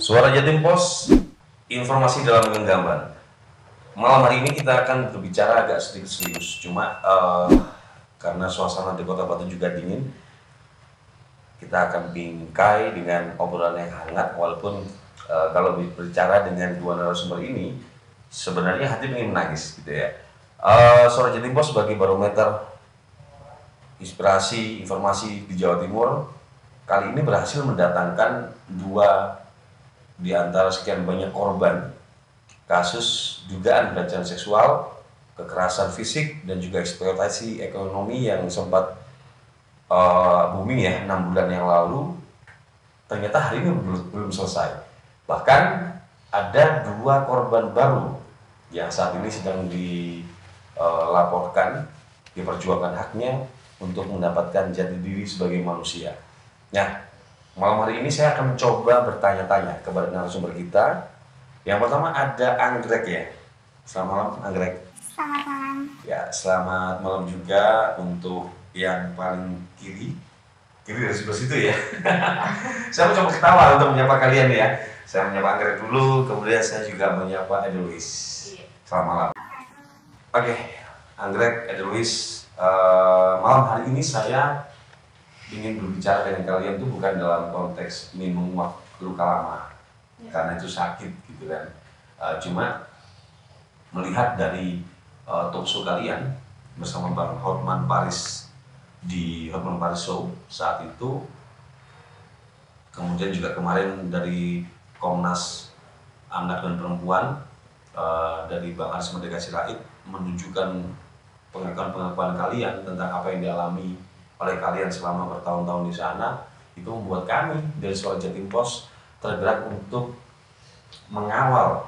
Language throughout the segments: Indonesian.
Suara Jatim Pos, informasi dalam genggaman. Malam hari ini kita akan berbicara agak sedikit serius, cuma karena suasana di Kota Batu juga dingin, kita akan bingkai dengan obrolan yang hangat. Walaupun kalau berbicara dengan dua narasumber ini, sebenarnya hati ingin menangis gitu ya. Suara Jatim Pos sebagai barometer inspirasi informasi di Jawa Timur, kali ini berhasil mendatangkan dua di antara sekian banyak korban kasus dugaan pelecehan seksual, kekerasan fisik, dan juga eksploitasi ekonomi yang sempat booming ya 6 bulan yang lalu. Ternyata hari ini belum selesai. Bahkan ada dua korban baru yang saat ini sedang dilaporkan, diperjuangkan haknya untuk mendapatkan jati diri sebagai manusia. Nah, malam hari ini saya akan mencoba bertanya-tanya kepada narasumber kita. Yang pertama ada Anggrek ya. Selamat malam Anggrek. Selamat malam. Ya, selamat malam juga untuk yang paling kiri dari sebelah situ ya. Saya mencoba ketawa untuk menyapa kalian ya. Saya menyapa Anggrek dulu, kemudian saya juga menyapa Edelweiss. Selamat malam. Oke, Anggrek, Edelweiss, malam hari ini saya ingin berbicara dengan kalian itu bukan dalam konteks ingin menguak luka lama ya, karena itu sakit gitu kan. Cuma melihat dari talk show kalian bersama Bang Hotman Paris di Hotman Paris Show saat itu, kemudian juga kemarin dari Komnas Anak dan Perempuan dari Bang Aris Merdeka Sirait menunjukkan pengakuan kalian tentang apa yang dialami oleh kalian selama bertahun-tahun di sana. Itu membuat kami dari Suara Jatim Pos tergerak untuk mengawal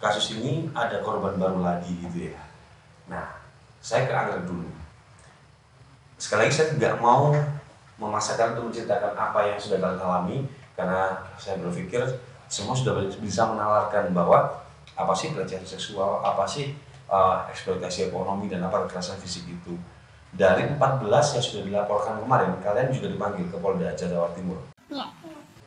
kasus ini ada korban baru lagi gitu ya. Nah, saya ke Anggrek dulu. Sekali lagi saya tidak mau memaksakan untuk menceritakan apa yang sudah kalian alami, karena saya berpikir semua sudah bisa menalarkan bahwa apa sih pelecehan seksual, apa sih eksploitasi ekonomi, dan apa kekerasan fisik itu. Dari 14 yang sudah dilaporkan kemarin, kalian juga dipanggil ke Polda Jawa Timur. Iya.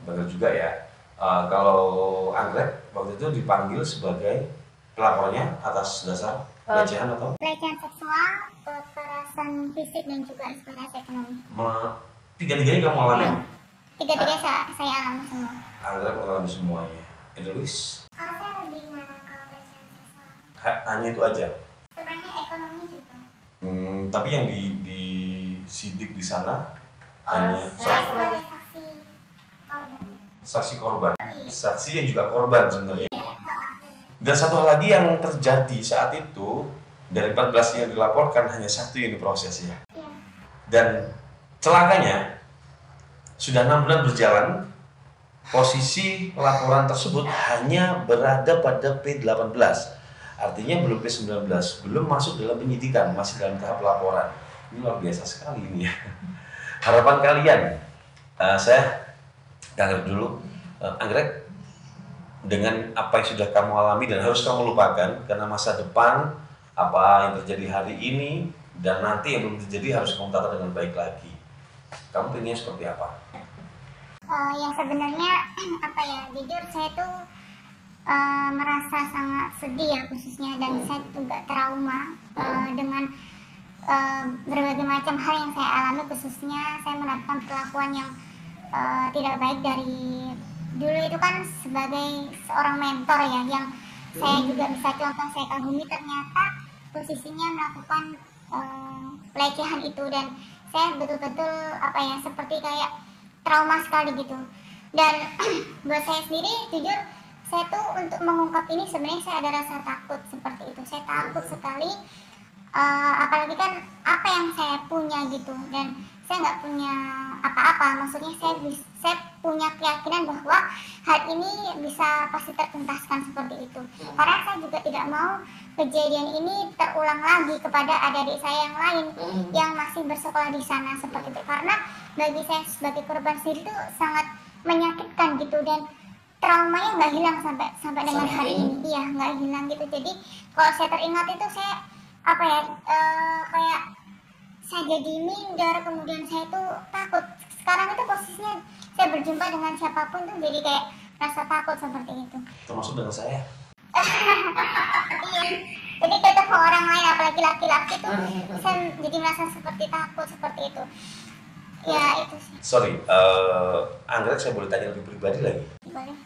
Benar juga ya. Kalau Anggrek waktu itu dipanggil sebagai pelapornya atas dasar pelecehan atau? Pelecehan seksual, kekerasan fisik, dan juga eksploitasi ekonomi. Tiga-tiganya kamu alami? Tiga-tiga saya alami semua. Anggrek mengalami semuanya. Edelweiss? Saya lebih mengenal pelecehan seksual. Hanya itu aja? Sebenarnya ekonomi juga. Tapi yang disidik di sana hanya Saya sebagai saksi korban. saksi korban, saksi yang juga korban sebenarnya. Dan satu hal lagi yang terjadi saat itu, dari 14 yang dilaporkan hanya satu yang diproses ya. Dan celakanya sudah 6 bulan berjalan, posisi laporan tersebut hanya berada pada P18. Artinya belum P19, belum masuk dalam penyidikan, masih dalam tahap laporan. Ini luar biasa sekali ini ya. Harapan kalian, saya Anggrek dulu. Anggrek, dengan apa yang sudah kamu alami dan harus kamu lupakan, karena masa depan apa yang terjadi hari ini dan nanti yang belum terjadi harus kamu tata dengan baik lagi. Kamu pengennya seperti apa? Yang sebenarnya apa ya, jujur saya tuh merasa sangat sedih ya khususnya, dan saya juga trauma dengan berbagai macam hal yang saya alami. Khususnya saya mendapatkan perlakuan yang tidak baik dari dulu itu kan sebagai seorang mentor ya, yang saya juga bisa contoh, saya kagumi ternyata posisinya melakukan pelecehan itu, dan saya betul-betul apa ya, seperti kayak trauma sekali gitu. Dan buat saya sendiri jujur, saya tuh untuk mengungkap ini sebenarnya saya ada rasa takut seperti itu. Saya takut sekali, apalagi kan apa yang saya punya gitu, dan saya nggak punya apa-apa. Maksudnya saya punya keyakinan bahwa hal ini bisa pasti tertuntaskan seperti itu. Karena saya juga tidak mau kejadian ini terulang lagi kepada adik-adik saya yang lain yang masih bersekolah di sana seperti itu. Karena bagi saya sebagai korban sendiri itu sangat menyakitkan gitu, dan traumanya nggak hilang sampai dengan hari ini. Iya, nggak hilang gitu. Jadi kalau saya teringat itu saya apa ya, kayak saya jadi minder, kemudian saya tuh takut. Sekarang itu posisinya saya berjumpa dengan siapapun tuh jadi kayak rasa takut seperti itu. Termasuk dengan saya. Iya. Jadi ketemu orang lain apalagi laki-laki tuh saya jadi merasa seperti takut seperti itu. Ya itu sih. Sorry, Anggrek saya boleh tanya lebih pribadi lagi. Boleh.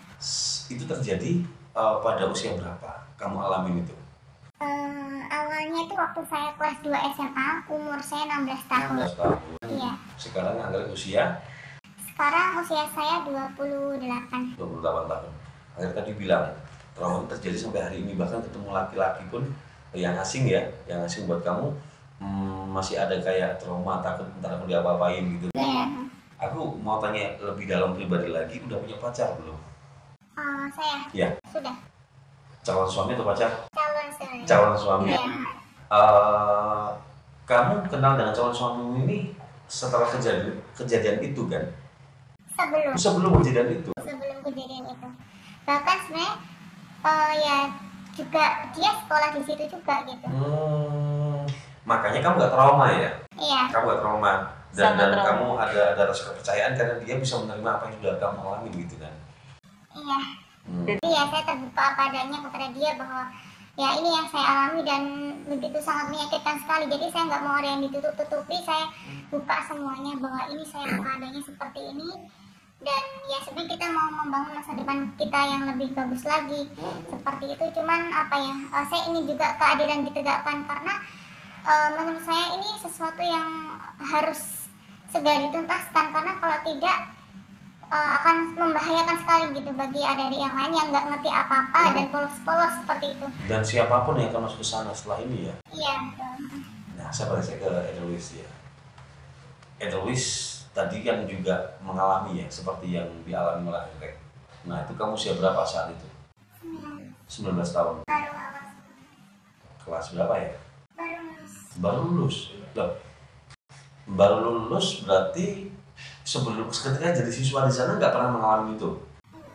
Itu terjadi pada usia berapa kamu alamin itu? Awalnya itu waktu saya kelas 2 SMA, umur saya 16 tahun. 16 tahun. Iya. Sekarang Anggrek usia? Sekarang usia saya 28. 28 tahun. Anggrek tadi bilang trauma itu terjadi sampai hari ini, bahkan ketemu laki-laki pun yang asing ya, yang asing buat kamu masih ada kayak trauma, takut ntar aku diapa-apain gitu. Iya. Aku mau tanya lebih dalam pribadi lagi, udah punya pacar belum? Saya Ya. sudah. Calon suami atau pacar? Calon suami. Calon suami. Iya. Kamu kenal dengan calon suamimu ini setelah kejadian itu kan? Sebelum kejadian itu? Sebelum kejadian itu. Bahkan sebenarnya ya juga dia sekolah di situ juga gitu. Makanya kamu gak trauma ya? Iya. Kamu gak trauma dan Sangat trauma. kamu ada rasa kepercayaan karena dia bisa menerima apa yang sudah kamu alami gitu kan? Iya. Iya, saya terbuka apa adanya kepada dia bahwa ya ini yang saya alami dan begitu sangat menyakitkan sekali. Jadi saya nggak mau ada yang ditutup-tutupi. Saya buka semuanya bahwa ini saya buka adanya seperti ini. Dan ya sebenarnya kita mau membangun masa depan kita yang lebih bagus lagi seperti itu. Cuman apa ya, saya ingin juga keadilan ditegakkan karena menurut saya ini sesuatu yang harus segera dituntaskan karena kalau tidak akan membahayakan sekali gitu bagi adik-adik yang lain yang nggak ngerti apa-apa dan polos-polos seperti itu. Dan siapapun yang akan masuk ke sana setelah ini ya? Iya betul. Nah, saya balik ke Edelweiss ya. Edelweiss tadi kan juga mengalami ya seperti yang dialami oleh Anggrek. Nah, itu kamu usia berapa saat itu? 19 tahun. Baru awal. Kelas berapa ya? Baru lulus. Baru lulus. Loh. Baru lulus berarti sebelum ketika jadi siswa di sana nggak pernah mengalami itu?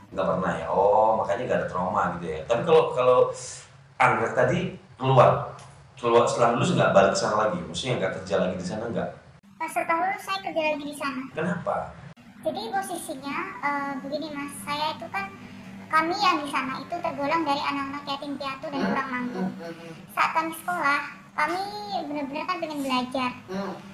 Nggak pernah ya? Oh, makanya nggak ada trauma gitu ya. Tapi kalau Anggrek tadi keluar setelah lulus nggak balik ke sana lagi? Maksudnya nggak kerja lagi di sana nggak? Setelah lulus saya kerja lagi di sana. Kenapa? Jadi posisinya begini mas, saya itu kan kami yang di sana itu tergolong dari anak-anak yatim piatu dan kurang mampu. Saat kami sekolah, kami benar-benar kan pengen belajar.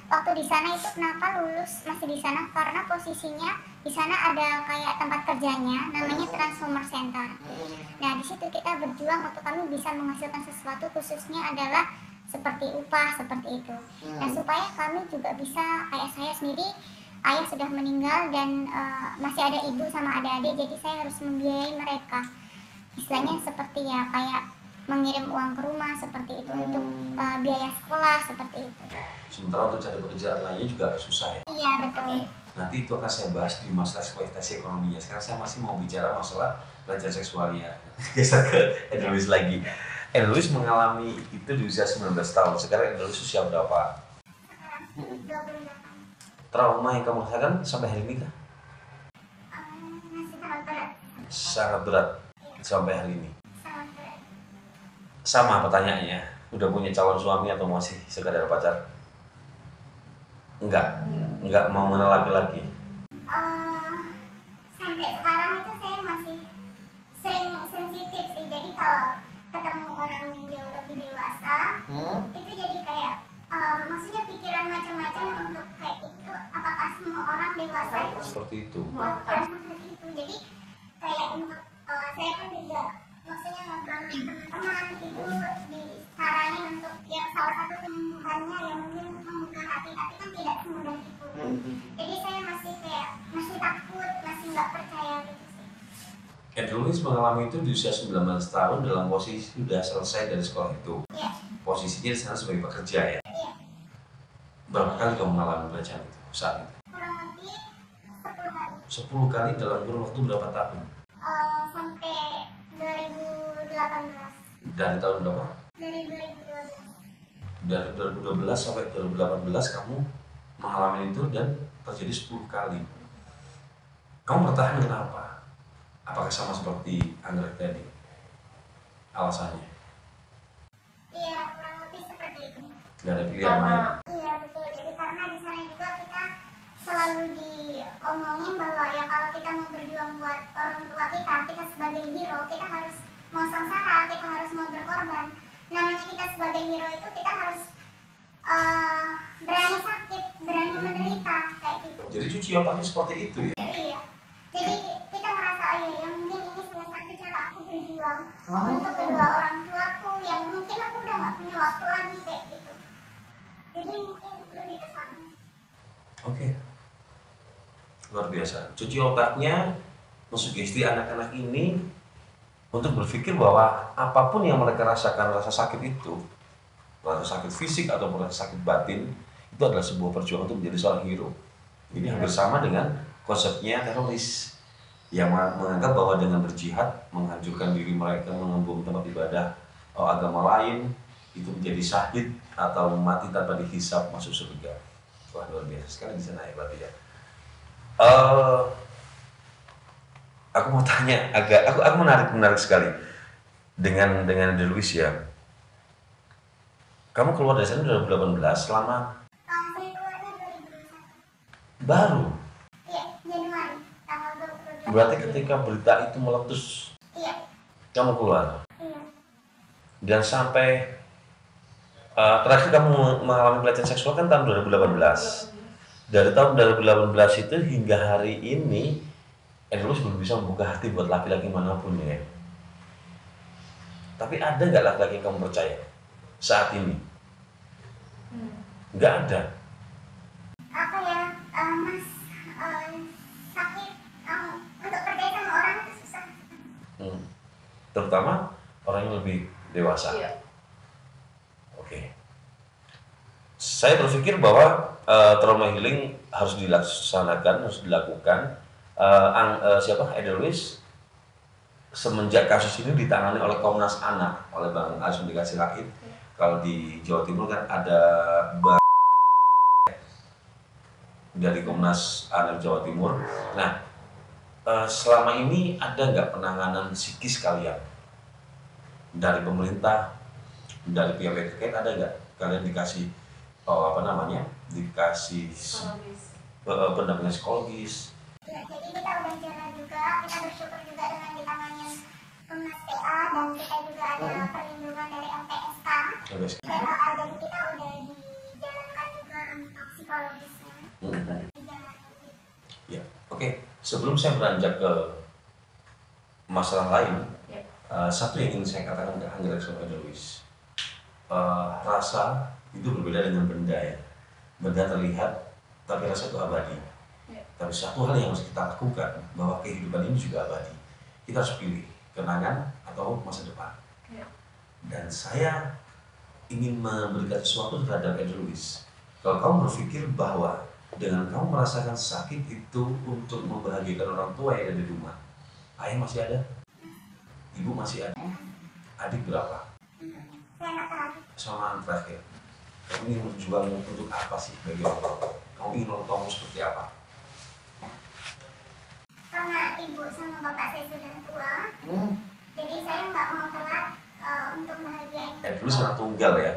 Waktu di sana itu kenapa lulus masih di sana? Karena posisinya di sana ada kayak tempat kerjanya, namanya Transformer Center. Nah di situ kita berjuang untuk kami bisa menghasilkan sesuatu, khususnya adalah seperti upah seperti itu. Nah supaya kami juga bisa, kayak saya sendiri, ayah sudah meninggal dan masih ada ibu sama adik-adik, jadi saya harus membiayai mereka. Istilahnya seperti ya kayak mengirim uang ke rumah seperti itu untuk biaya sekolah seperti itu. Sementara untuk cari pekerjaan lainnya juga susah ya? Iya betul. Nanti itu akan saya bahas di masalah eksploitasi ekonominya. Sekarang saya masih mau bicara masalah pelecehan seksualnya. Geser ke Edelweiss lagi. Edelweiss mengalami itu di usia 19 tahun. Sekarang Edelweiss usia berapa? 28. Trauma yang kamu rasakan sampai hari ini kah? Masih sangat berat. Sangat berat sampai hari ini. Sangat berat. Sama pertanyaannya, udah punya calon suami atau masih sekadar pacar? Enggak mau mengenal laki-laki. Sampai sekarang itu saya masih sering sensitif sih. Jadi kalau ketemu orang yang jauh lebih dewasa, itu jadi kayak maksudnya pikiran macam-macam untuk kayak itu. Apakah semua orang dewasa itu Seperti itu. melakukan seperti itu? Jadi kayak untuk saya kan juga maksudnya ngobrol dengan teman-teman itu disaranin untuk yang salah satu penyembuhannya yang mungkin membuka hati, tapi kan tidak semudah itu. Jadi saya masih kayak masih takut, masih nggak percaya gitu sih. Edelweiss mengalami itu di usia 19 tahun dalam posisi sudah selesai dari sekolah itu. Iya. Posisinya di sana sebagai pekerja ya. Iya. Berapa kali kamu mengalami pelecehan itu saat itu? Kurang lebih 10 hari. 10 kali dalam kurun waktu berapa tahun? Sampai 2018. Dari tahun berapa? Dari 2012. Dari 2012 sampai 2018 kamu mengalami itu dan terjadi 10 kali. Kamu bertahan kenapa? Apakah sama seperti Anggrek tadi? Alasannya? Iya, kurang lebih seperti itu. Gak ada pilihan lain. Iya betul. Jadi karena di sana juga kita selalu diomongin bahwa ya kalau kita mau berjuang buat orang tua kita, kita sebagai hero, kita harus mau sengsara, kita harus mau berkorban. Namanya kita sebagai hero itu kita harus berani sakit, berani menderita, kayak gitu. Jadi cuci otaknya seperti itu ya? Iya. Jadi kita merasa ya mungkin ini salah satu cara aku berjuang untuk kedua orang tuaku yang mungkin aku udah gak punya waktu lagi kayak gitu. Jadi mungkin lebih ke sana. Oke. Luar biasa. Cuci otaknya, mensugesti anak-anak ini untuk berpikir bahwa apapun yang mereka rasakan, rasa sakit itu, rasa sakit fisik ataupun rasa sakit batin, itu adalah sebuah perjuangan untuk menjadi seorang hero. Ini hampir sama dengan konsepnya teroris yang menganggap bahwa dengan berjihad, menghancurkan diri mereka, mengebom tempat ibadah agama lain, itu menjadi syahid atau mati tanpa dihisab masuk surga. Wah, luar biasa sekali di sana ya berarti ya. Aku mau tanya aku menarik sekali dengan Deluis ya. Kamu keluar dari sana 2018 selama Saya keluarnya 2021. baru. Iya, Januari tanggal 22. Berarti ketika berita itu meletus, Iya. kamu keluar. Iya. Dan sampai terakhir kamu mengalami pelecehan seksual kan tahun 2018. Dari tahun 2018 itu hingga hari ini, Deluis belum bisa membuka hati buat laki-laki manapun ya. Tapi ada nggak laki-laki yang kamu percaya saat ini? Nggak ada. Apa ya, Mas, sakit untuk percaya sama orang itu susah. Terutama orang yang lebih dewasa. Iya. Oke. Saya berpikir bahwa trauma healing harus dilaksanakan, harus dilakukan. Edelweiss semenjak kasus ini ditangani oleh Komnas Anak, oleh Bang Aris Mendikasi Rait. Kalau di Jawa Timur kan ada dari Komnas Anak Jawa Timur. Nah, selama ini ada nggak penanganan psikis kalian dari pemerintah, dari pihak terkait, ada nggak kalian dikasih dikasih pendampingan psikologis? Ya, jadi kita udah jalan juga, kita bersyukur juga dengan ditangani Komnas PA dan kita juga ada perlindungan dari LPSK. Dan kita udah dijalankan juga untuk psikologisnya. Ya, oke. Sebelum saya beranjak ke masalah lain, satu yang ingin saya katakan ke Anggrek sama Deluis, rasa itu berbeda dengan benda ya. Benda terlihat, tapi rasa itu abadi. Tapi satu hal yang harus kita lakukan, bahwa kehidupan ini juga abadi. Kita harus pilih kenangan atau masa depan. Dan saya ingin memberikan sesuatu terhadap Deluis. Kalau kamu berpikir bahwa dengan kamu merasakan sakit itu untuk membahagiakan orang tua yang ada di rumah, ayah masih ada? Ibu masih ada? Adik berapa? Saya nggak tahu. Sama terakhir, kamu ingin berjuang untuk apa sih bagi orang tua? Kamu ingin orang tuamu seperti apa? Karena ibu sama bapak saya sudah tua, jadi saya nggak mau telat untuk bahagiain. Dulu anak tunggal ya?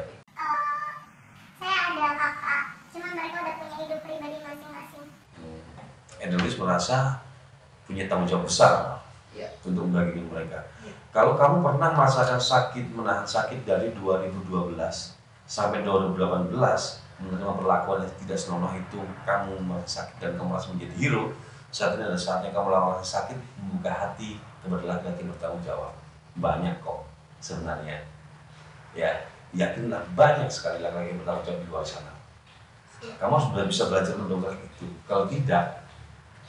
Saya ada kakak, cuman mereka udah punya hidup pribadi masing-masing. Deluis merasa punya tanggung jawab besar untuk membagikan mereka. Kalau kamu pernah merasakan sakit, menahan sakit dari 2012 sampai 2018, menerima perlakuan yang tidak senonoh itu, kamu merasa sakit dan kamu merasa menjadi hero. Saat ini ada saatnya kamu lawan sakit, membuka hati kepada laki-laki yang bertanggung jawab. Banyak kok sebenarnya. Ya, yakinlah banyak sekali laki-laki yang bertanggung jawab di luar sana. Kamu harus bisa belajar mendongkrak itu. Kalau tidak,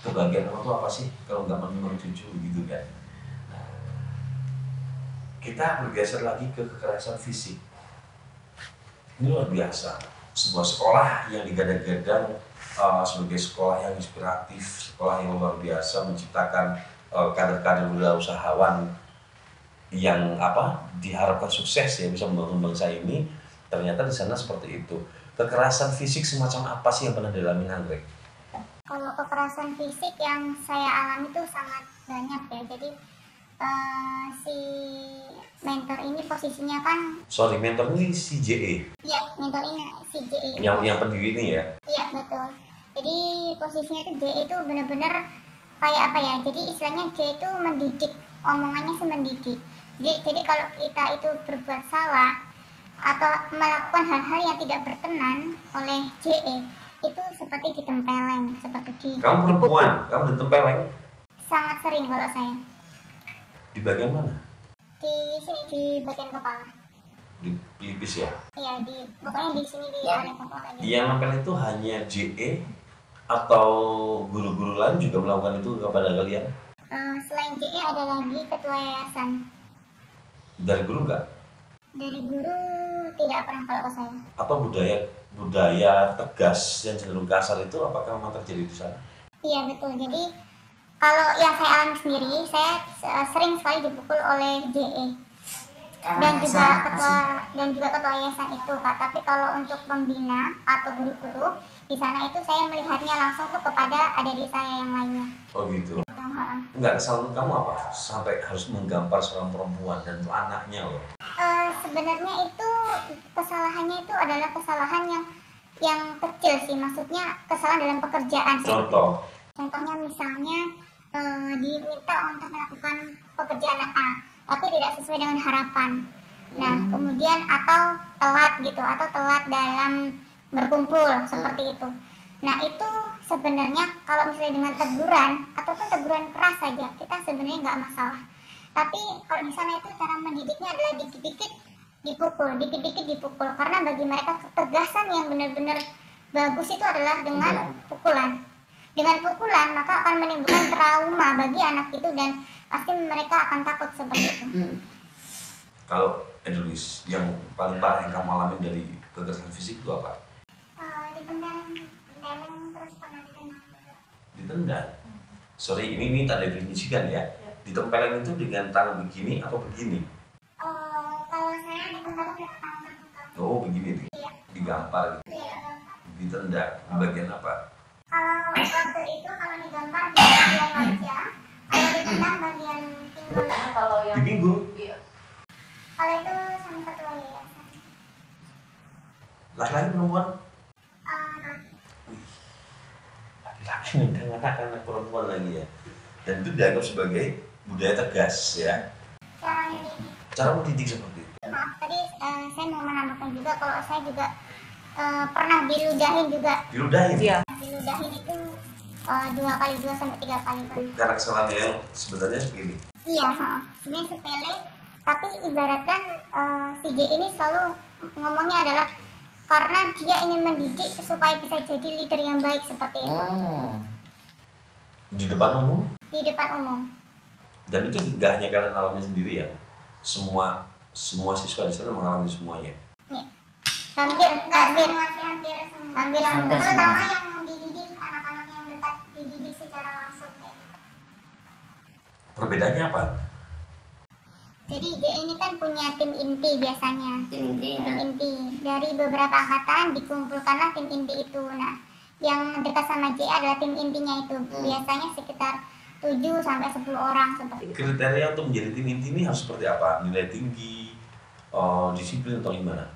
kebahagiaan kamu itu apa sih? Kalau nggak menemui cucu gitu kan. Nah, kita bergeser lagi ke kekerasan fisik. Ini luar biasa. Sebuah sekolah yang digadang-gadang sebagai sekolah yang inspiratif, sekolah yang luar biasa, menciptakan kader-kader wirausahawan yang diharapkan sukses ya, bisa membangun bangsa ini. Ternyata di sana seperti itu. Kekerasan fisik semacam apa sih yang pernah dialami Anggrek? Kalau kekerasan fisik yang saya alami itu sangat banyak ya. Jadi si mentor ini posisinya kan. Mentor ini si JE. Iya, mentor ini si JE. Yang pendiri ini ya. Iya betul. Jadi posisinya itu J itu benar-benar kayak apa ya? Jadi istilahnya J itu mendidik, omongannya sih mendidik. Jadi kalau kita itu berbuat salah atau melakukan hal-hal yang tidak berkenan oleh JE itu seperti ditempeleng, seperti di. Kamu perempuan, kamu ditempeleng? Sangat sering kalau saya. Di bagian mana? Di sini, di bagian kepala. Di pelipis ya? Iya, pokoknya di sini di area kepala. Yang nempel itu hanya JE atau guru-guru lain juga melakukan itu kepada kalian? Selain JE ada lagi ketua yayasan. Dari guru nggak? Dari guru tidak pernah kalau ke saya. Atau budaya tegas yang cenderung kasar itu apakah memang terjadi di sana? Iya betul. Jadi kalau yang saya alami sendiri, saya sering sekali dipukul oleh JE dan juga ketua yayasan itu, Kak. Tapi kalau untuk pembina atau guru-guru di sana itu saya melihatnya langsung tuh kepada adik saya yang lainnya. Oh gitu. Enggak, kesalahan kamu apa? Sampai harus menggampar seorang perempuan dan itu anaknya loh. Sebenarnya itu kesalahannya itu adalah kesalahan yang kecil sih, maksudnya kesalahan dalam pekerjaan. Contohnya misalnya diminta untuk melakukan pekerjaan A, tapi tidak sesuai dengan harapan. Nah, kemudian atau telat dalam berkumpul seperti itu. Nah, itu sebenarnya kalau misalnya dengan teguran ataupun teguran keras saja, kita sebenarnya nggak masalah. Tapi kalau misalnya itu cara mendidiknya adalah dikit-dikit dipukul, karena bagi mereka ketegasan yang benar-benar bagus itu adalah dengan pukulan. Dengan pukulan maka akan menimbulkan trauma bagi anak itu dan pasti mereka akan takut seperti itu. Kalau Edris, yang paling parah yang kamu alami dari kekerasan fisik itu apa? Ditendang terus pernah ditendang. Ditendang? Sorry, ini tak definisikan ya. Ditempeleng itu dengan tangan begini atau begini? Kalau saya ditendang ke tangan. Oh begini, Iya. Digampar gitu. Iya. Ditendang, di bagian apa? Kalau waktu itu kalau digampar di bagian wajah, kalau ditendang bagian pinggul. Kalau yang Di pinggul? Iya. Kalau itu sama ketua yayasan. Laki-laki perempuan? Wih. Laki-laki nendang anak-anak perempuan lagi ya. Dan itu dianggap sebagai budaya tegas ya. Cara mendidik seperti itu. Maaf, tadi saya mau menambahkan juga kalau saya juga pernah diludahin juga. Diludahin? Iya. Diludahin itu 2 sampai 3 kali. Karena kesalahan yang sebenarnya begini. Iya, sebenarnya sepele. Tapi ibaratkan si J ini selalu ngomongnya adalah karena dia ingin mendidik supaya bisa jadi leader yang baik seperti itu. Di depan umum? Di depan umum. Dan itu tidak hanya kalian alami sendiri ya. Semua siswa di sana mengalami semuanya. Iya. Hampir semua. Terutama yang dididik, anak-anak yang dekat dididik secara langsung. Perbedaannya apa? Jadi dia ini kan punya tim inti biasanya. Tim inti. Dari beberapa angkatan dikumpulkanlah tim inti itu. Nah, yang dekat sama J adalah tim intinya itu. Biasanya sekitar 7 sampai 10 orang seperti itu. Kriteria untuk menjadi tim inti ini harus seperti apa? Nilai tinggi, disiplin atau gimana?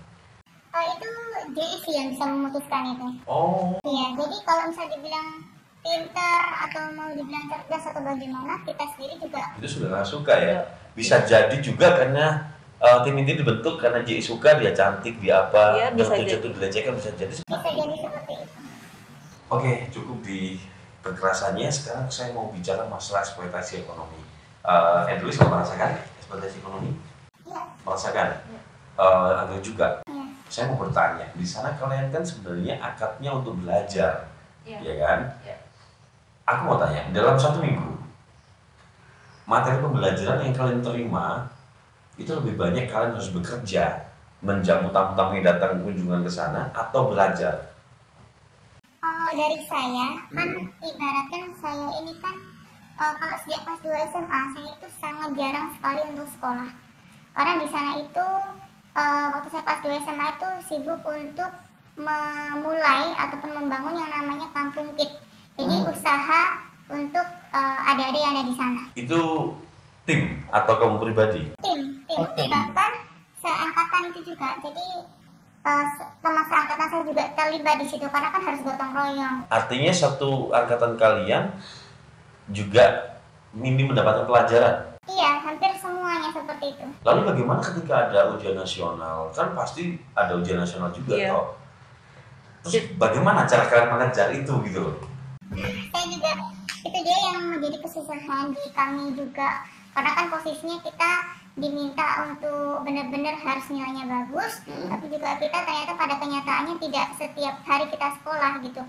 Itu JE sih yang bisa memutuskan itu. Oh. Iya, jadi kalau misalnya dibilang pintar atau mau dibilang cerdas atau bagaimana, kita sendiri juga. Itu sudah nggak suka ya. Bisa jadi juga karena tim inti dibentuk karena JE suka, dia cantik, dia apa, ya, bisa tujuh itu dilecehkan, bisa jadi. Bisa jadi seperti itu. Oke, cukup di kekerasannya. Sekarang saya mau bicara masalah eksploitasi ekonomi. Edwis merasakan eksploitasi ekonomi? Iya. Merasakan? Iya. Agak juga. Iya. Saya mau bertanya, di sana kalian kan sebenarnya akadnya untuk belajar, Iya. ya kan? Iya. Aku mau tanya, dalam 1 minggu materi pembelajaran yang kalian terima itu lebih banyak kalian harus bekerja, menjamu tamu-tamu yang datang kunjungan ke sana atau belajar? Dari saya, kan ibaratkan saya ini kan kalau sejak kelas 2 SMA, saya itu sangat jarang sekali untuk sekolah. Karena di sana itu waktu saya kelas 2 SMA itu sibuk untuk memulai ataupun membangun yang namanya kampung kit. Jadi usaha untuk adik-adik yang ada di sana. Itu tim atau kamu pribadi? Tim. Bahkan seangkatan itu juga. Jadi teman seangkatan saya juga terlibat di situ karena kan harus gotong royong. Artinya satu angkatan kalian juga minim mendapatkan pelajaran. Iya, hampir semuanya seperti itu. Lalu bagaimana ketika ada ujian nasional? Kan pasti ada ujian nasional juga toh. Terus bagaimana cara kalian mengejar itu gitu loh? Saya juga, itu dia yang menjadi kesusahan di kami juga. Karena kan posisinya kita diminta untuk benar-benar harus nilainya bagus, tapi juga kita ternyata pada kenyataannya tidak setiap hari kita sekolah gitu.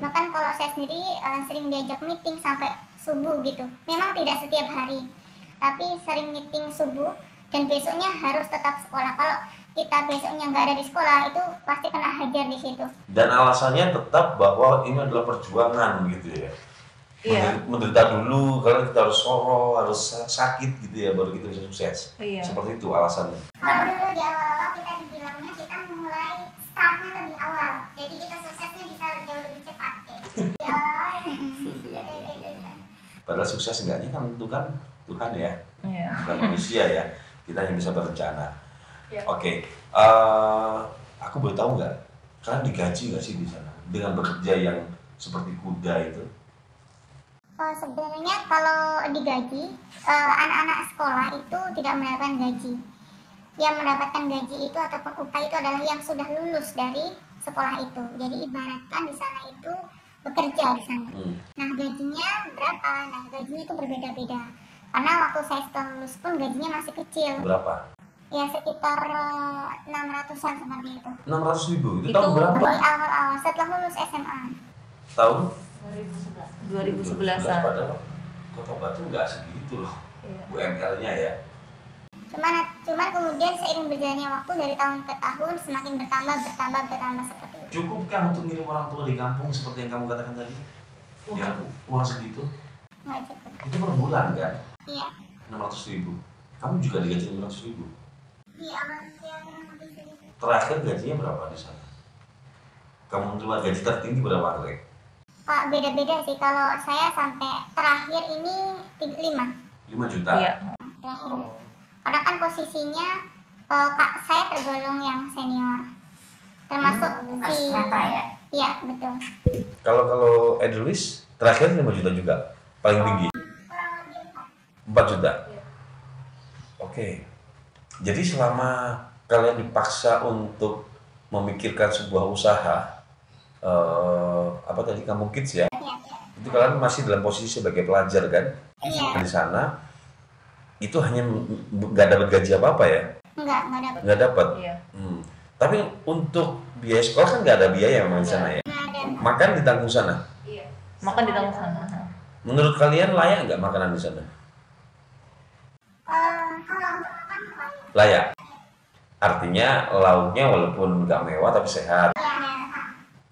Bahkan kalau saya sendiri sering diajak meeting sampai subuh gitu. Memang tidak setiap hari, tapi sering meeting subuh dan besoknya harus tetap sekolah. Kalau kita besoknya nggak ada di sekolah itu pasti kena hajar di situ. Dan alasannya tetap bahwa ini adalah perjuangan gitu ya. Iya. Menderita dulu karena kita harus soro, harus sakit gitu ya baru kita bisa sukses. Iya. Seperti itu alasannya. Kalau dulu di awal-awal kita dibilangnya kita mulai startnya lebih awal, jadi kita suksesnya bisa jauh lebih cepat. Di awal, Padahal sukses enggaknya kan tentukan Tuhan ya, Iya. bukan manusia ya. Kita hanya bisa berencana. Iya. Oke, aku boleh tahu nggak? Kalian digaji nggak sih di sana dengan bekerja yang seperti kuda itu? sebenarnya kalau digaji, anak-anak sekolah itu tidak mendapatkan gaji. Yang mendapatkan gaji itu ataupun upah itu adalah yang sudah lulus dari sekolah itu. Jadi ibaratkan di sana itu bekerja di sana. Nah gajinya berapa? Nah gajinya itu berbeda-beda. Karena waktu saya setelah lulus pun gajinya masih kecil. Berapa? Ya sekitar 600-an seperti itu. 600.000 itu Itu tahun berapa? Di awal-awal setelah lulus SMA. Tahun 2011-an. Padahal Kota Batu nggak segitu loh Iya. UML-nya ya. Cuman kemudian seiring berjalannya waktu dari tahun ke tahun semakin bertambah seperti itu. Cukupkah untuk ngirim orang tua di kampung seperti yang kamu katakan tadi? Ya, uang segitu. Nggak cukup. Itu per bulan kan? Iya. 600.000. Kamu juga digaji 600.000. Di awal yang lebih sedikit. Terakhir gajinya berapa di sana? Kamu menerima gaji tertinggi berapa, Greg? Pak, beda-beda sih. Kalau saya sampai terakhir ini 5 5 juta. Iya. terakhir. Karena kan posisinya kak saya tergolong yang senior, termasuk si Iya betul. Kalau Edris terakhir 5 juta juga. Paling tinggi Kurang lebih 4 juta. Oke. Jadi selama kalian dipaksa untuk memikirkan sebuah usaha, apa tadi kamu kids ya? Iya. Itu kalian masih dalam posisi sebagai pelajar kan? Iya. Di sana itu hanya nggak dapat gaji apa-apa ya? Nggak dapat. Nggak dapat. Iya. Tapi untuk biaya sekolah kan nggak ada biaya memang di sana ya? Nggak ada. Makan ditanggung sana. Makan di tanggung sana. Menurut kalian layak nggak makanan di sana? Kalau untuk makan Layak. Artinya lauknya walaupun nggak mewah tapi sehat.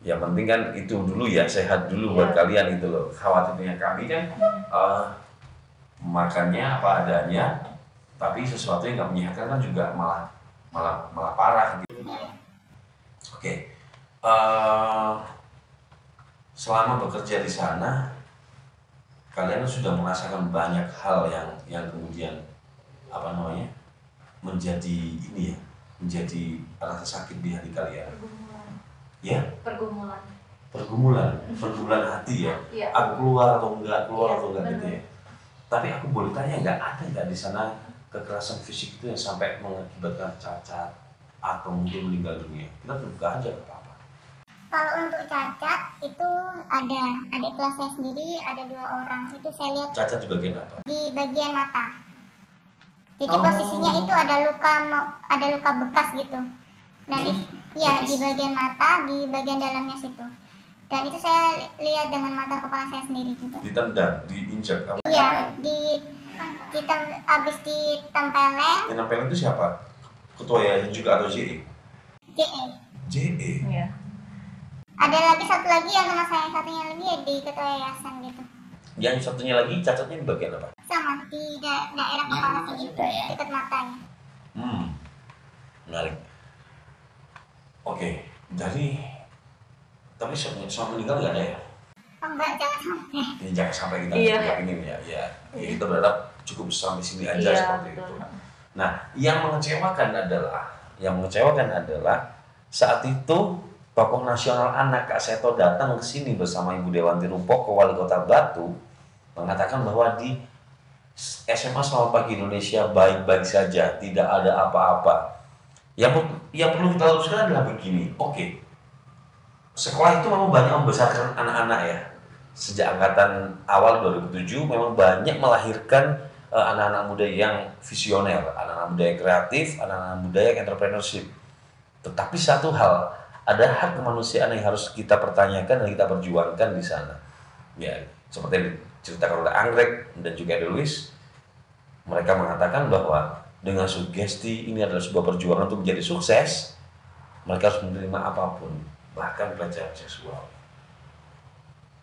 Yang penting kan itu dulu ya, sehat dulu buat kalian itu loh. Khawatirnya kami kan makannya apa adanya, tapi sesuatu yang nggak menyehatkan kan juga malah parah gitu. Oke. Selama bekerja di sana, kalian sudah merasakan banyak hal yang kemudian apa namanya menjadi ini ya, menjadi rasa sakit di hati kalian. Ya, pergumulan hati ya. Iya. Aku keluar atau enggak gitu ya. Tapi aku boleh tanya ada nggak di sana kekerasan fisik itu yang sampai mengakibatkan cacat atau mungkin meninggal dunia? Kita terbuka aja nggak apa-apa. Kalau untuk cacat itu ada adik kelas saya sendiri ada 2 orang itu saya lihat Cacat di bagian apa? di bagian mata. Jadi posisinya itu ada luka bekas gitu. Nah di bagian mata di bagian dalamnya situ. Dan itu saya lihat dengan mata kepala saya sendiri juga. Ditendang, diinjak apa? Iya habis ditempeleng Yang nempelin itu siapa? Ketua yayasan juga atau JE? JE. JE? Iya. Ada lagi satu lagi yang sama saya satunya lagi ya di ketua yayasan gitu. Yang satunya lagi cacatnya di bagian apa? Sama di daerah kepala sini dekat matanya. Menarik. Oke, tapi soal meninggal nggak ada ya? Enggak jangan sampai. Ya, jangan sampai kita Iya. nggak ingin ya. Kita berharap cukup sampai sini aja Iya, seperti betul. itu. Nah, yang mengecewakan adalah Saat itu tokoh nasional anak Kak Seto datang ke sini bersama Ibu Dewanti Rumpoko, Wali Kota Batu, mengatakan bahwa di SMA Selamat Pagi Indonesia baik-baik saja, tidak ada apa-apa. Yang perlu kita luruskan adalah begini, oke, sekolah itu memang banyak membesarkan anak-anak ya. Sejak angkatan awal 2007 memang banyak melahirkan anak-anak muda yang visioner, anak-anak muda yang kreatif, anak-anak muda yang entrepreneurship. Tetapi satu hal, ada hak kemanusiaan yang harus kita pertanyakan dan kita perjuangkan di sana. Ya, seperti yang diceritakan oleh Anggrek dan juga Edelweiss, mereka mengatakan bahwa dengan sugesti ini adalah sebuah perjuangan untuk menjadi sukses, mereka harus menerima apapun, bahkan pelecehan seksual.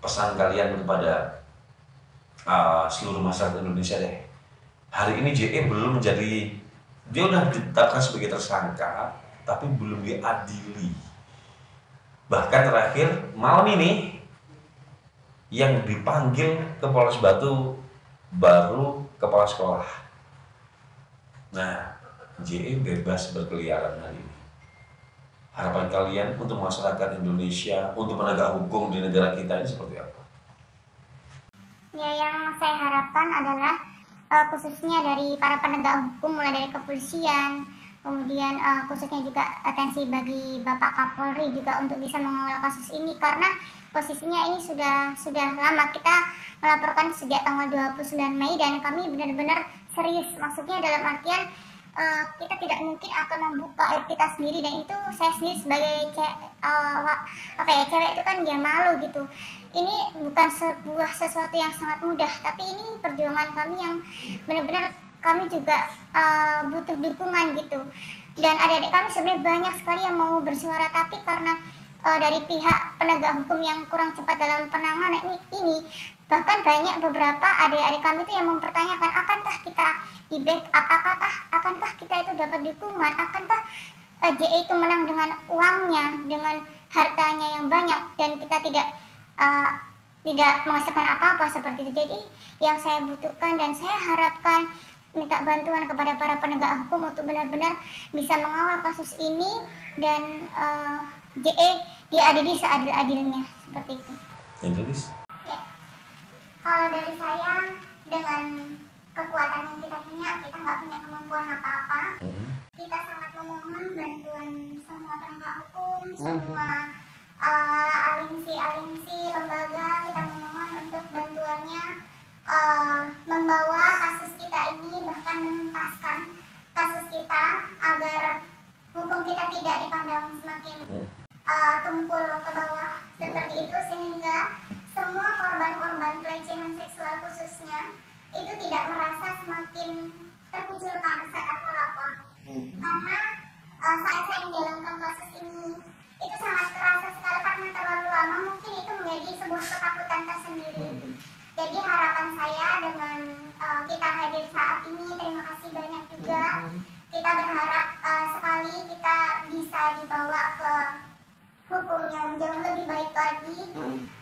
Pesan kalian kepada seluruh masyarakat Indonesia deh. Hari ini JE belum menjadi, dia udah ditetapkan sebagai tersangka, tapi belum diadili. Bahkan terakhir malam ini yang dipanggil ke Polres Batu baru kepala sekolah. Nah, JE bebas berkeliaran hari ini. Harapan kalian untuk masyarakat Indonesia, untuk penegak hukum di negara kita ini seperti apa? Ya, yang saya harapkan adalah khususnya dari para penegak hukum, mulai dari kepolisian, kemudian khususnya juga atensi bagi Bapak Kapolri juga untuk bisa mengawal kasus ini, karena posisinya ini sudah lama. Kita melaporkan sejak tanggal 29 Mei dan kami benar-benar serius, maksudnya dalam artian kita tidak mungkin akan membuka aib kita sendiri, dan itu saya sendiri sebagai cewek itu kan dia malu gitu. Ini bukan sebuah sesuatu yang sangat mudah, tapi ini perjuangan kami yang benar-benar kami juga butuh dukungan gitu. Dan adik-adik kami sebenarnya banyak sekali yang mau bersuara, tapi karena dari pihak penegak hukum yang kurang cepat dalam penanganan ini, bahkan banyak beberapa adik-adik kami itu yang mempertanyakan, akankah kita di backup, akankah kita itu dapat dukungan, akankah JE itu menang dengan uangnya, dengan hartanya yang banyak, dan kita tidak menghasilkan apa-apa seperti itu. Jadi yang saya butuhkan dan saya harapkan, minta bantuan kepada para penegak hukum untuk benar-benar bisa mengawal kasus ini dan JE diadili seadil-adilnya, seperti itu. Ya. Kalau dari saya, dengan kekuatan yang kita punya, kita nggak punya kemampuan apa-apa. Kita sangat memohon bantuan semua penegak hukum, semua alimsi lembaga. Kita memohon untuk bantuannya, membawa kasus kita ini, bahkan menuntaskan kasus kita agar hukum kita tidak dipandang semakin tumpul ke bawah seperti itu, sehingga semua korban-korban pelecehan seksual khususnya itu tidak merasa semakin terkucilkan saat melapor. Karena saat saya menjalankan kasus ini itu sangat terasa sekali, karena terlalu lama mungkin itu menjadi sebuah ketakutan tersendiri. Jadi harapan saya dengan kita hadir saat ini, terima kasih banyak juga. Kita berharap sekali kita bisa dibawa ke hukum yang jauh lebih baik lagi,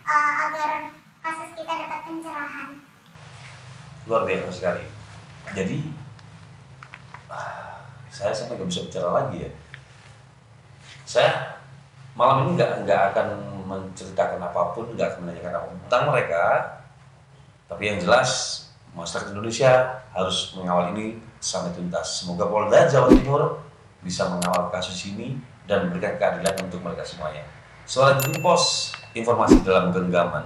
agar kasus kita dapat pencerahan. Luar biasa sekali. Jadi saya sampai nggak bisa bicara lagi ya. Saya malam ini nggak akan menceritakan apapun, nggak akan menanyakan apapun tentang mereka. Tapi yang jelas masyarakat Indonesia harus mengawal ini sampai tuntas. Semoga Polda Jawa Timur bisa mengawal kasus ini dan memberikan keadilan untuk mereka semuanya. Suara Pos, informasi dalam genggaman.